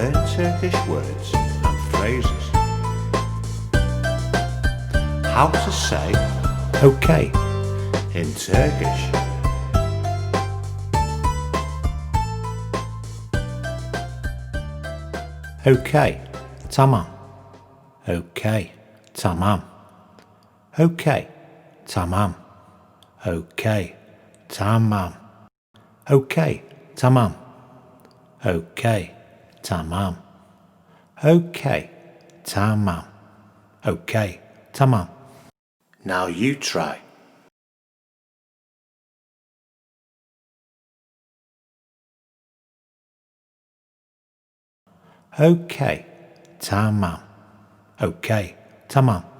learn Turkish words and phrases. How to say okay in Turkish. Okay, tamam. Okay, tamam. Okay, tamam. Okay, tamam. Okay, tamam. Okay, tamam. Okay, tamam. Okay, tamam. Now you try. Okay, tamam. Okay, tamam.